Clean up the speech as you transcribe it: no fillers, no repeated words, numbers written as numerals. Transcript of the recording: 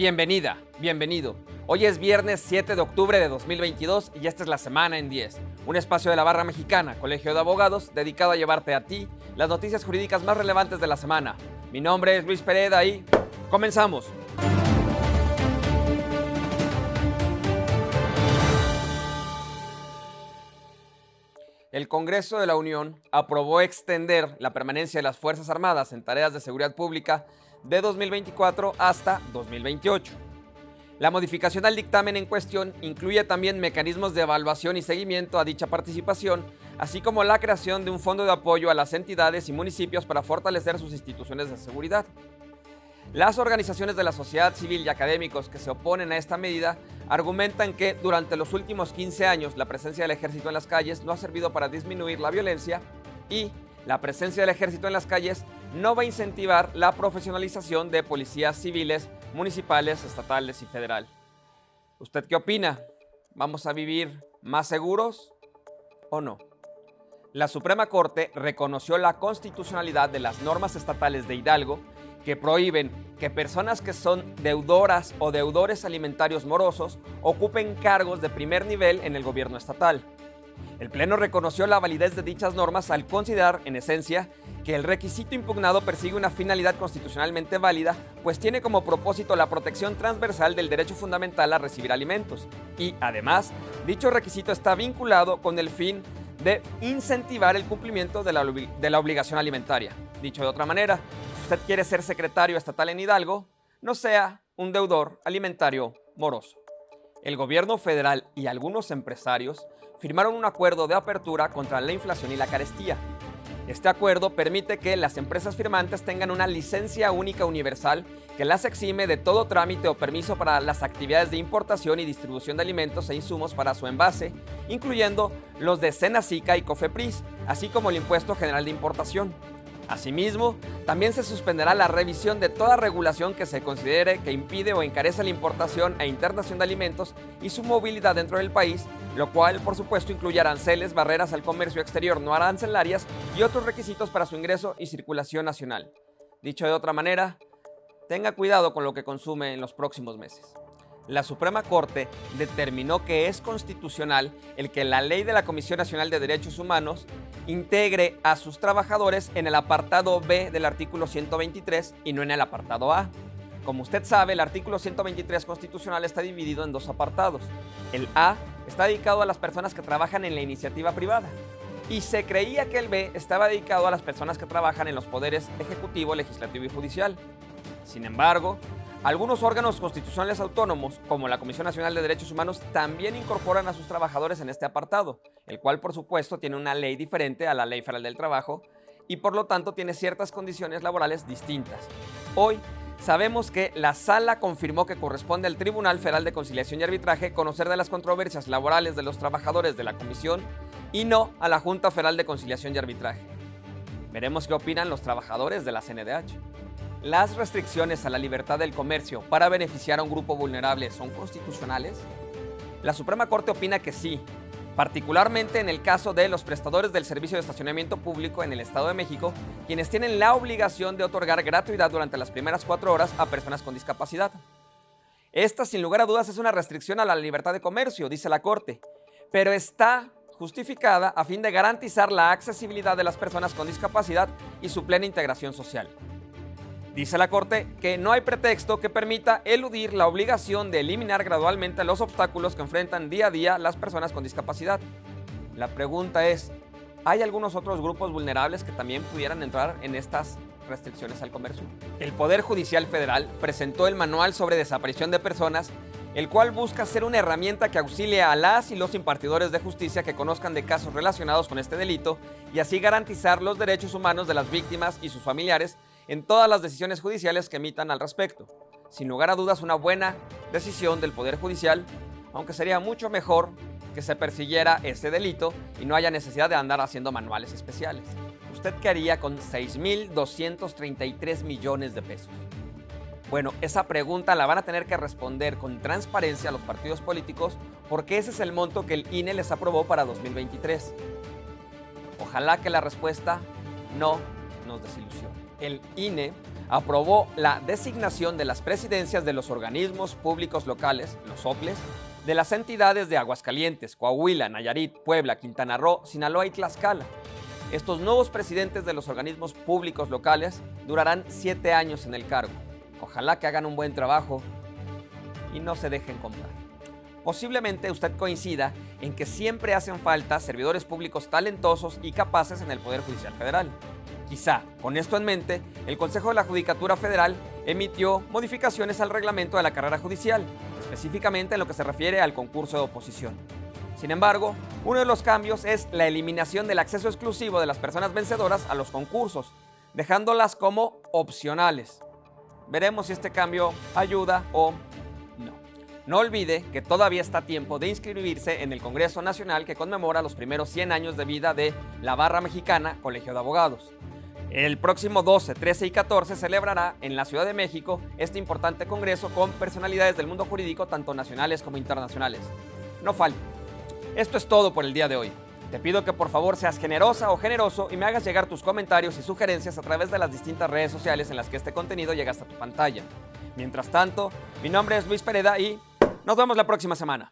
Bienvenida, bienvenido. Hoy es viernes 7 de octubre de 2022 y esta es la Semana en 10, un espacio de la Barra Mexicana, Colegio de Abogados, dedicado a llevarte a ti las noticias jurídicas más relevantes de la semana. Mi nombre es Luis Pereda y comenzamos. El Congreso de la Unión aprobó extender la permanencia de las Fuerzas Armadas en tareas de seguridad pública de 2024 hasta 2028. La modificación al dictamen en cuestión incluye también mecanismos de evaluación y seguimiento a dicha participación, así como la creación de un fondo de apoyo a las entidades y municipios para fortalecer sus instituciones de seguridad. Las organizaciones de la sociedad civil y académicos que se oponen a esta medida argumentan que durante los últimos 15 años la presencia del ejército en las calles no ha servido para disminuir la violencia y la presencia del ejército en las calles no va a incentivar la profesionalización de policías civiles, municipales, estatales y federal. ¿Usted qué opina? ¿Vamos a vivir más seguros o no? La Suprema Corte reconoció la constitucionalidad de las normas estatales de Hidalgo que prohíben que personas que son deudoras o deudores alimentarios morosos ocupen cargos de primer nivel en el gobierno estatal. El Pleno reconoció la validez de dichas normas al considerar, en esencia, que el requisito impugnado persigue una finalidad constitucionalmente válida, pues tiene como propósito la protección transversal del derecho fundamental a recibir alimentos. Y, además, dicho requisito está vinculado con el fin de incentivar el cumplimiento de la obligación alimentaria. Dicho de otra manera, si usted quiere ser secretario estatal en Hidalgo, no sea un deudor alimentario moroso. El gobierno federal y algunos empresarios firmaron un acuerdo de apertura contra la inflación y la carestía. Este acuerdo permite que las empresas firmantes tengan una licencia única universal que las exime de todo trámite o permiso para las actividades de importación y distribución de alimentos e insumos para su envase, incluyendo los de Senacica y Cofepris, así como el Impuesto General de Importación. Asimismo, también se suspenderá la revisión de toda regulación que se considere que impide o encarece la importación e internación de alimentos y su movilidad dentro del país, lo cual, por supuesto, incluye aranceles, barreras al comercio exterior no arancelarias y otros requisitos para su ingreso y circulación nacional. Dicho de otra manera, tenga cuidado con lo que consume en los próximos meses. La Suprema Corte determinó que es constitucional el que la ley de la Comisión Nacional de Derechos Humanos integre a sus trabajadores en el apartado B del artículo 123 y no en el apartado A. Como usted sabe, el artículo 123 constitucional está dividido en dos apartados. El A está dedicado a las personas que trabajan en la iniciativa privada y se creía que el B estaba dedicado a las personas que trabajan en los poderes ejecutivo, legislativo y judicial. Sin embargo, algunos órganos constitucionales autónomos, como la Comisión Nacional de Derechos Humanos, también incorporan a sus trabajadores en este apartado, el cual, por supuesto, tiene una ley diferente a la Ley Federal del Trabajo y, por lo tanto, tiene ciertas condiciones laborales distintas. Hoy sabemos que la Sala confirmó que corresponde al Tribunal Federal de Conciliación y Arbitraje conocer de las controversias laborales de los trabajadores de la Comisión y no a la Junta Federal de Conciliación y Arbitraje. Veremos qué opinan los trabajadores de la CNDH. ¿Las restricciones a la libertad del comercio para beneficiar a un grupo vulnerable son constitucionales? La Suprema Corte opina que sí, particularmente en el caso de los prestadores del servicio de estacionamiento público en el Estado de México, quienes tienen la obligación de otorgar gratuidad durante las primeras 4 horas a personas con discapacidad. Esta, sin lugar a dudas, es una restricción a la libertad de comercio, dice la Corte, pero está justificada a fin de garantizar la accesibilidad de las personas con discapacidad y su plena integración social. Dice la Corte que no hay pretexto que permita eludir la obligación de eliminar gradualmente los obstáculos que enfrentan día a día las personas con discapacidad. La pregunta es, ¿hay algunos otros grupos vulnerables que también pudieran entrar en estas restricciones al comercio? El Poder Judicial Federal presentó el Manual sobre Desaparición de Personas, el cual busca ser una herramienta que auxilie a las y los impartidores de justicia que conozcan de casos relacionados con este delito y así garantizar los derechos humanos de las víctimas y sus familiares en todas las decisiones judiciales que emitan al respecto. Sin lugar a dudas, una buena decisión del Poder Judicial, aunque sería mucho mejor que se persiguiera ese delito y no haya necesidad de andar haciendo manuales especiales. ¿Usted qué haría con 6,233 millones de pesos? Bueno, esa pregunta la van a tener que responder con transparencia a los partidos políticos porque ese es el monto que el INE les aprobó para 2023. Ojalá que la respuesta no nos desilusione. El INE aprobó la designación de las presidencias de los organismos públicos locales, los OPLES, de las entidades de Aguascalientes, Coahuila, Nayarit, Puebla, Quintana Roo, Sinaloa y Tlaxcala. Estos nuevos presidentes de los organismos públicos locales durarán 7 años en el cargo. Ojalá que hagan un buen trabajo y no se dejen comprar. Posiblemente usted coincida en que siempre hacen falta servidores públicos talentosos y capaces en el Poder Judicial Federal. Quizá, con esto en mente, el Consejo de la Judicatura Federal emitió modificaciones al reglamento de la carrera judicial, específicamente en lo que se refiere al concurso de oposición. Sin embargo, uno de los cambios es la eliminación del acceso exclusivo de las personas vencedoras a los concursos, dejándolas como opcionales. Veremos si este cambio ayuda o no. No olvide que todavía está a tiempo de inscribirse en el Congreso Nacional que conmemora los primeros 100 años de vida de la Barra Mexicana Colegio de Abogados. El próximo 12, 13 y 14 celebrará en la Ciudad de México este importante congreso con personalidades del mundo jurídico tanto nacionales como internacionales. No falte. Esto es todo por el día de hoy. Te pido que por favor seas generosa o generoso y me hagas llegar tus comentarios y sugerencias a través de las distintas redes sociales en las que este contenido llega hasta tu pantalla. Mientras tanto, mi nombre es Luis Pereda y nos vemos la próxima semana.